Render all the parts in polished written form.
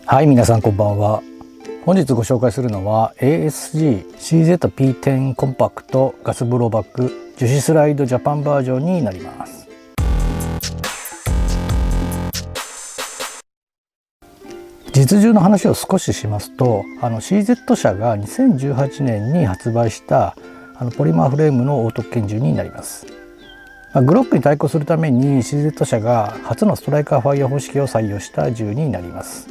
はい、皆さんこんばんは。本日ご紹介するのは ASG-CZP10 コンパクトガスブローバック樹脂スライドジャパンバージョンになります。実銃の話を少ししますと、CZ 社が2018年に発売したポリマーフレームのオート拳銃になります。グロックに対抗するために CZ 社が初のストライカーファイヤー方式を採用した銃になります。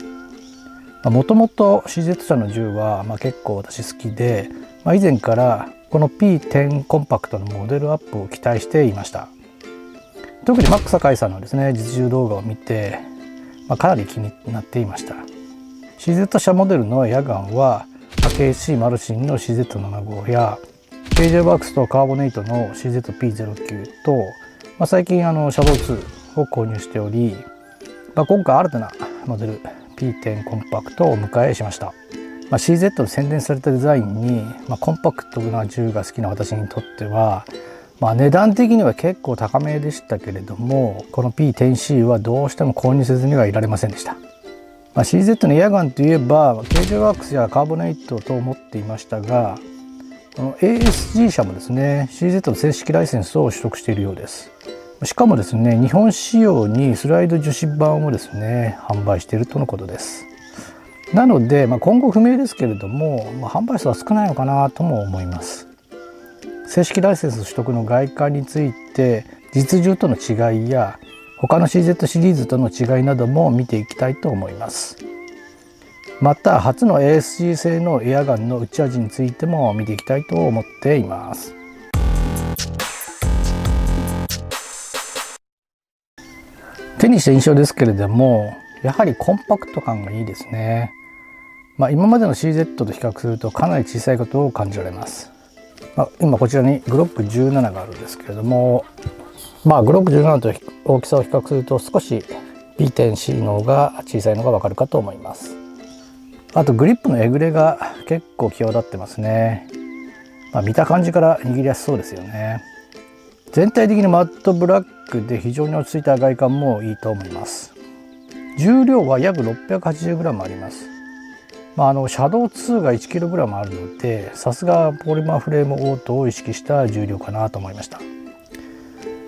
もともと CZ 社の銃は結構私好きで、以前からこの P10 コンパクトのモデルアップを期待していました。特にマック酒井さんのですね実銃動画を見て、かなり気になっていました。 CZ 社モデルのエアガンは KC マルシンの CZ75 や KJ ワークスとカーボネイトの CZP09 と、最近シャドウ2を購入しており、今回新たなモデルP10 コンパクトをお迎えしました。CZ の洗練されたデザインに、コンパクトな銃が好きな私にとっては、値段的には結構高めでしたけれども、この P10C はどうしても購入せずにはいられませんでした。CZ のエアガンといえば KJ ワークスやカーボネイトと思っていましたが、この ASG 社もですね CZ の正式ライセンスを取得しているようです。しかもですね日本仕様にスライド樹脂版をですね販売しているとのことです。なので、今後不明ですけれども、販売数は少ないのかなとも思います。正式ライセンス取得の外観について実銃との違いや他の CZ シリーズとの違いなども見ていきたいと思います。また初の ASG 製のエアガンの撃ち味についても見ていきたいと思っています。手にした印象ですけれども、やはりコンパクト感がいいですね。今までの CZ と比較するとかなり小さいことを感じられます。今こちらにグロック17があるんですけれども、グロック17と大きさを比較すると少し P10C の方が小さいのがわかるかと思います。あとグリップのえぐれが結構際立ってますね。見た感じから握りやすそうですよね。全体的にマットブラックで非常に落ち着いた外観もいいと思います。重量は約 680g あります。シャドウ2が 1kg あるので、さすがポリマーフレームオートを意識した重量かなと思いました。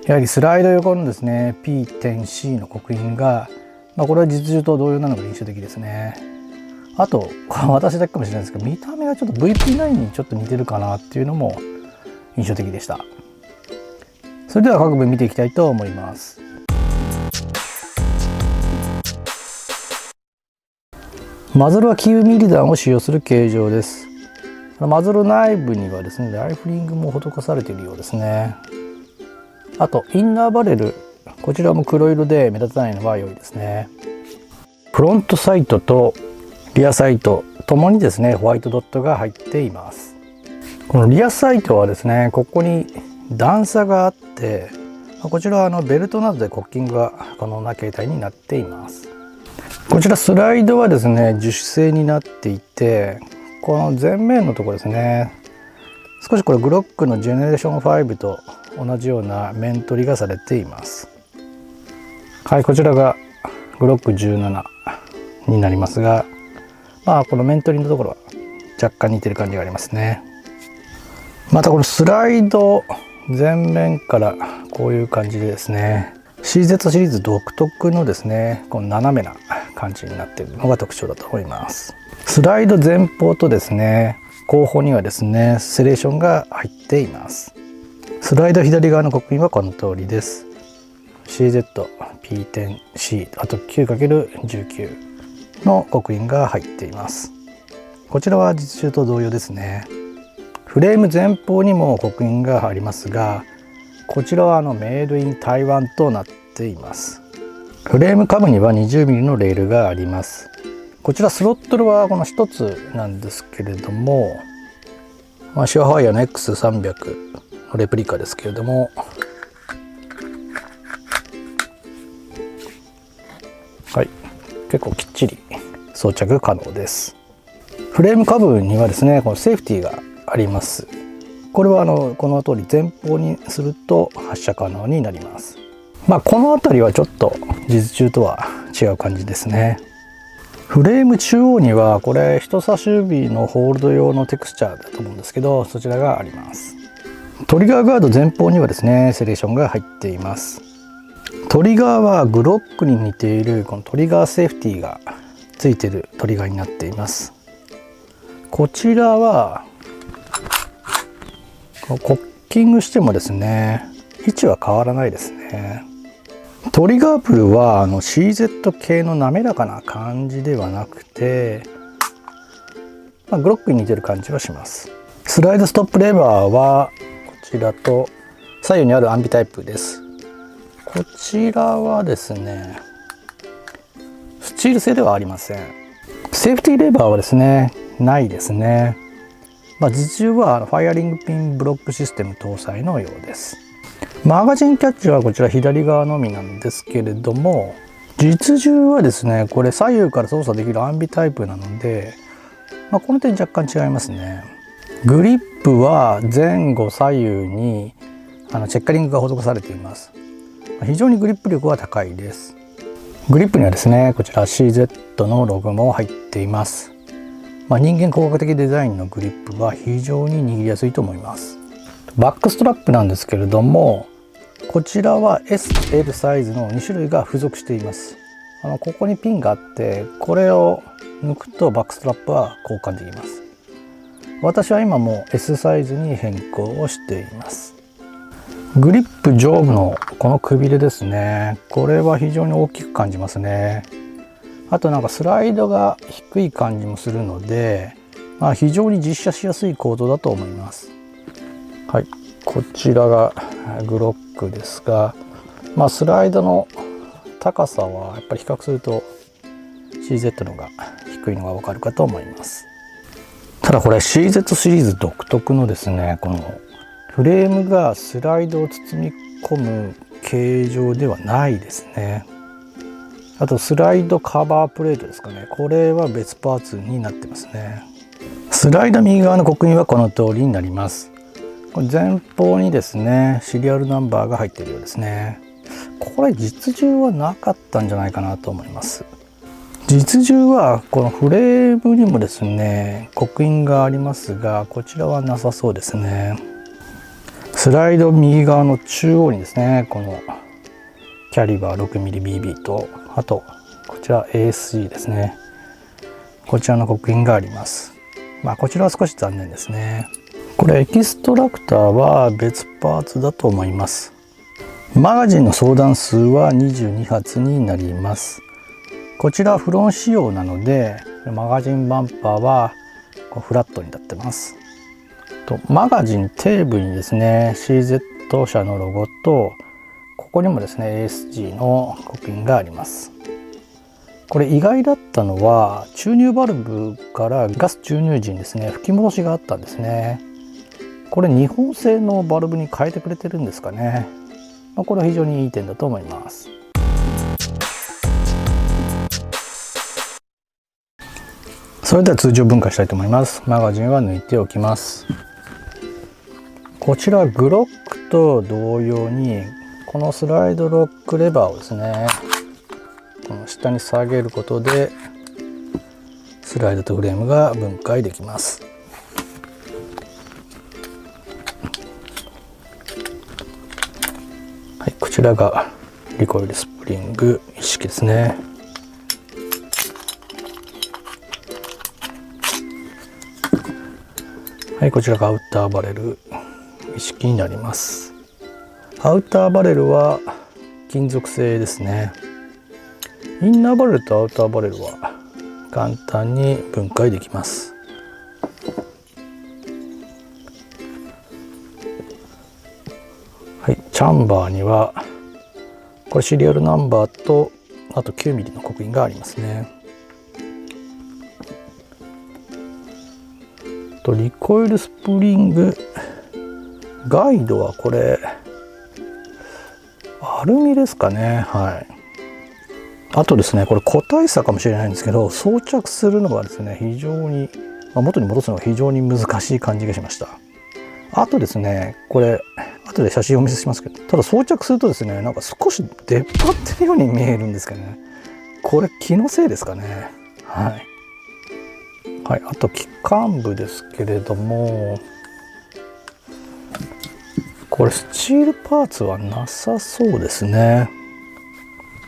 やはりスライド横のですね P10C の刻印が、これは実銃と同様なのが印象的ですね。あとこれ私だけかもしれないですけど、見た目がちょっと VP9 にちょっと似てるかなっていうのも印象的でした。それでは各部見ていきたいと思います。マズルはキーウミリ弾を使用する形状です。マズル内部にはですねライフリングも施されているようですね。あとインナーバレル、こちらも黒色で目立たないのは良いですね。フロントサイトとリアサイトともにですねホワイトドットが入っています。このリアサイトはですねここに段差があって、こちらはベルトなどでコッキングが可能な形態になっています。こちらスライドはですね樹脂製になっていて、この前面のところですね、少しこれグロックのジェネレーション5と同じような面取りがされています。はい、こちらがグロック17になりますが、この面取りのところは若干似てる感じがありますね。またこのスライド前面からこういう感じでですね CZ シリーズ独特のですねこの斜めな感じになっているのが特徴だと思います。スライド前方とですね後方にはですねセレーションが入っています。スライド左側の刻印はこの通りです。 CZ、P10C、 あと 9×19 の刻印が入っています。こちらは実銃と同様ですね。フレーム前方にも刻印がありますが、こちらはメイドイン台湾となっています。フレーム下部には 20mm のレールがあります。こちらスロットルはこの1つなんですけれども、シュアファイアの X300 のレプリカですけれども、はい、結構きっちり装着可能です。フレーム下部にはですねこのセーフティーがあります。これはこの通り前方にすると発射可能になります。この辺りはちょっと実銃とは違う感じですね。フレーム中央にはこれ人差し指のホールド用のテクスチャーだと思うんですけど、そちらがあります。トリガーガード前方にはですねセレクションが入っています。トリガーはグロックに似ているこのトリガーセーフティーがついているトリガーになっています。こちらはコッキングしてもですね位置は変わらないですね。トリガープルはCZ 系の滑らかな感じではなくて、グロックに似てる感じはします。スライドストップレバーはこちらと左右にあるアンビタイプです。こちらはですねスチール製ではありません。セーフティーレバーはですねないですね。実銃はファイアリングピンブロックシステム搭載のようです。マガジンキャッチはこちら左側のみなんですけれども、実銃はですねこれ左右から操作できるアンビタイプなので、この点若干違いますね。グリップは前後左右にチェッカリングが施されています。非常にグリップ力は高いです。グリップにはですねこちら CZ のロゴも入っています。人間工学的デザインのグリップは非常に握りやすいと思います。バックストラップなんですけれども、こちらは S、L サイズの2種類が付属しています。ここにピンがあって、これを抜くとバックストラップは交換できます。私は今も S サイズに変更をしています。グリップ上部のこのくびれですね、これは非常に大きく感じますね。あとスライドが低い感じもするので、非常に実写しやすい構造だと思います。はい、こちらがグロックですが、スライドの高さはやっぱり比較すると CZ のが低いのがわかるかと思います。ただこれ CZ シリーズ独特のですね、このフレームがスライドを包み込む形状ではないですね。あとスライドカバープレートですかね、これは別パーツになってますね。スライド右側の刻印はこの通りになります。これ前方にですねシリアルナンバーが入っているようですね。これ実銃はなかったんじゃないかなと思います。実銃はこのフレームにもですね刻印がありますが、こちらはなさそうですね。スライド右側の中央にですねこのキャリバー 6mmBB と、あとこちら ASG ですね、こちらの刻印があります。こちらは少し残念ですね。これエキストラクターは別パーツだと思います。マガジンの装弾数は22発になります。こちらフロン仕様なのでマガジンバンパーはフラットになってます。マガジン底部にですね CZ 社のロゴと、ここにもですね ASG の刻印があります。これ意外だったのは注入バルブからガス注入時にですね吹き戻しがあったんですね。これ日本製のバルブに変えてくれてるんですかね。これは非常にいい点だと思います。それでは通常分解したいと思います。マガジンは抜いておきます。こちらグロックと同様にこのスライドロックレバーをですねこの下に下げることでスライドとフレームが分解できます。はい、こちらがリコイルスプリング一式ですね。はい、こちらがアウターバレル一式になります。アウターバレルは金属製ですね。インナーバレルとアウターバレルは簡単に分解できます。はい、チャンバーにはこれシリアルナンバーとあと 9mm の刻印がありますね。とリコイルスプリングガイドはこれアルミですかね。はい。あとですね、これ個体差かもしれないんですけど、装着するのがですね非常に、元に戻すのが非常に難しい感じがしました。あとですね、これ後で写真をお見せしますけど、ただ装着するとですね少し出っ張ってるように見えるんですけどね、これ気のせいですかね。はい、はい、あと機関部ですけれども、これスチールパーツはなさそうですね。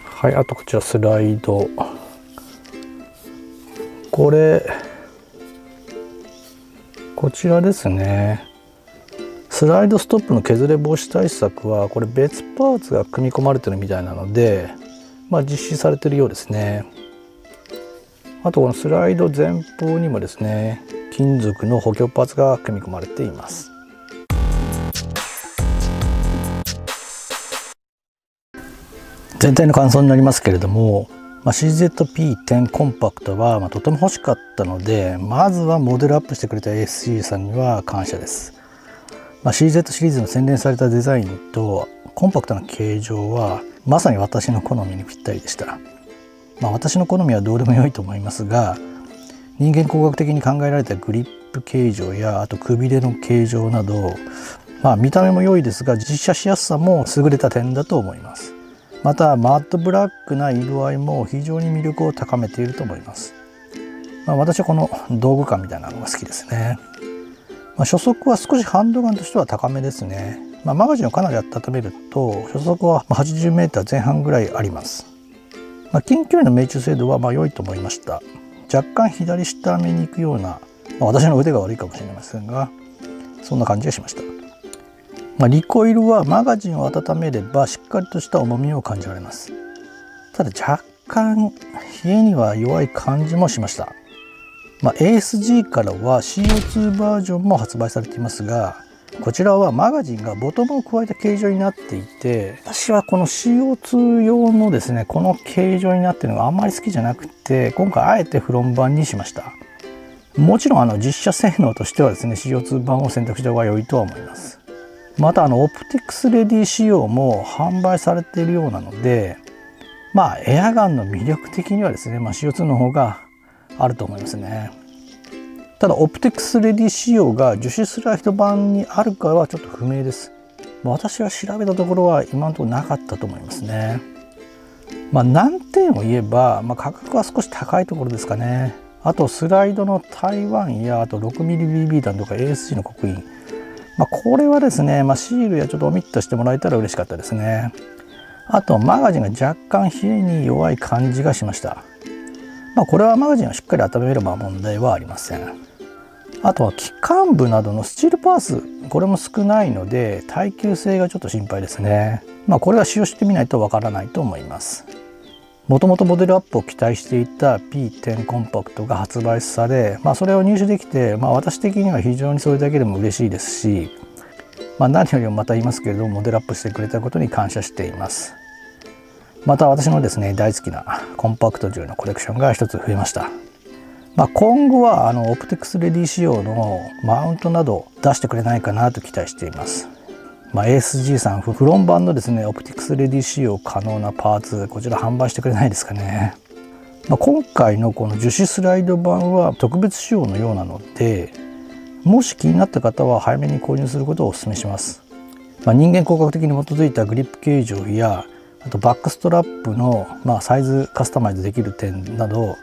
はい、あとこちらスライド、こちらですね。スライドストップの削れ防止対策はこれ別パーツが組み込まれてるみたいなので、実施されているようですね。あとこのスライド前方にもですね、金属の補強パーツが組み込まれています。全体の感想になりますけれども、CZP-10 コンパクトはとても欲しかったので、まずはモデルアップしてくれた ASG さんには感謝です。CZ シリーズの洗練されたデザインとコンパクトな形状はまさに私の好みにぴったりでした。私の好みはどうでもよいと思いますが、人間工学的に考えられたグリップ形状やあとくびれの形状など、見た目も良いですが実写しやすさも優れた点だと思います。またマットブラックな色合いも非常に魅力を高めていると思います。私はこの道具感みたいなのが好きですね。初速は少しハンドガンとしては高めですね。マガジンをかなり温めると初速は 80m 前半ぐらいあります。近距離の命中精度は良いと思いました。若干左下目に行くような、私の腕が悪いかもしれませんが、そんな感じがしました。リコイルはマガジンを温めればしっかりとした重みを感じられます。ただ若干冷えには弱い感じもしました。ASG からは CO2 バージョンも発売されていますが、こちらはマガジンがボトムを加えた形状になっていて、私はこの CO2 用のですねこの形状になっているのがあんまり好きじゃなくて、今回あえてフロン版にしました。もちろん実写性能としてはですね CO2 版を選択した方が良いとは思います。またオプティクスレディ仕様も販売されているようなので、エアガンの魅力的にはですね、CO2 の方があると思いますね。ただオプティクスレディ仕様が樹脂スライド版にあるかはちょっと不明です。私が調べたところは今のところなかったと思いますね。難点を言えば、価格は少し高いところですかね。あとスライドの台湾やあと 6mmBB 弾とか ASG の刻印、これはですね、シールやちょっとオミットしてもらえたら嬉しかったですね。あとマガジンが若干冷えに弱い感じがしました。これはマガジンをしっかり温めれば問題はありません。あとは機関部などのスチールパーツ、これも少ないので耐久性がちょっと心配ですね。これは使用してみないとわからないと思います。もともとモデルアップを期待していた P10 コンパクトが発売され、それを入手できて、私的には非常にそれだけでも嬉しいですし、何よりもまた言いますけれどもモデルアップしてくれたことに感謝しています。また私のですね大好きなコンパクト銃のコレクションが一つ増えました。今後はオプティクスレディ仕様のマウントなど出してくれないかなと期待しています。ASG さんフロン版のですねオプティクスレディ使用可能なパーツ、こちら販売してくれないですかね。今回のこの樹脂スライド版は特別仕様のようなので、もし気になった方は早めに購入することをお勧めします。人間工学的に基づいたグリップ形状やあとバックストラップのサイズカスタマイズできる点など、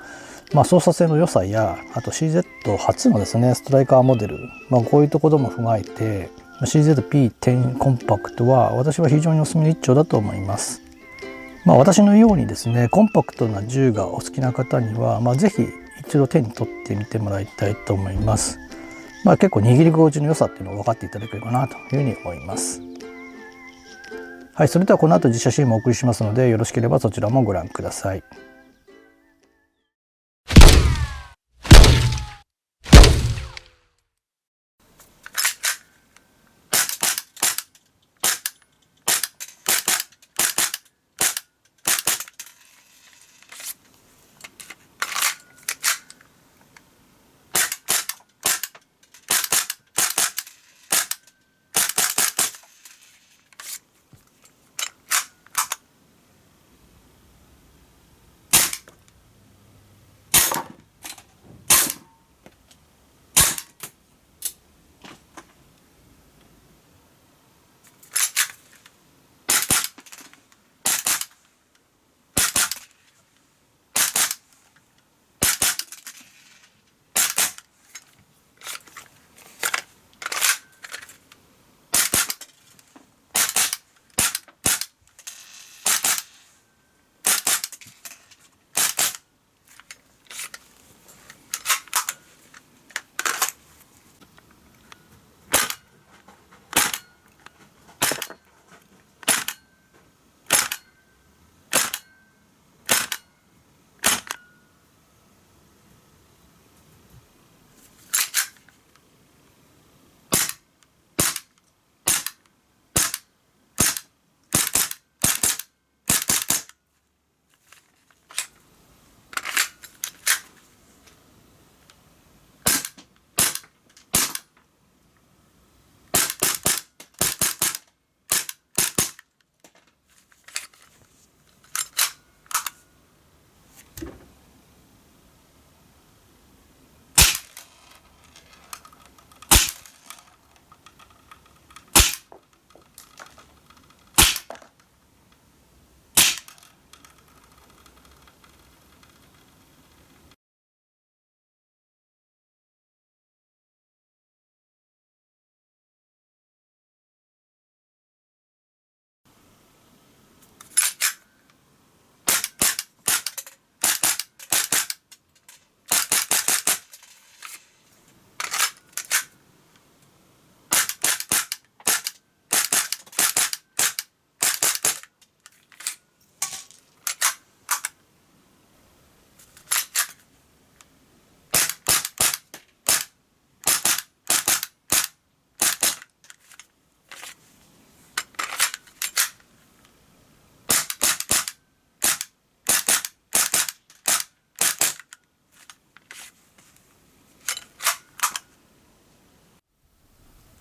操作性の良さやあと CZ 初のですねストライカーモデル、こういうところも踏まえて CZP-10 コンパクトは私は非常におすすめの一丁だと思います。私のようにですねコンパクトな銃がお好きな方には、ぜひ一度手に取ってみてもらいたいと思います。結構握り心地の良さっていうのを分かっていただければなというふうに思います。はい、それではこの後実写シーンもお送りしますので、よろしければそちらもご覧ください。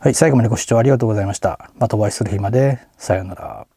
はい、最後までご視聴ありがとうございました。またお会いする日まで。さようなら。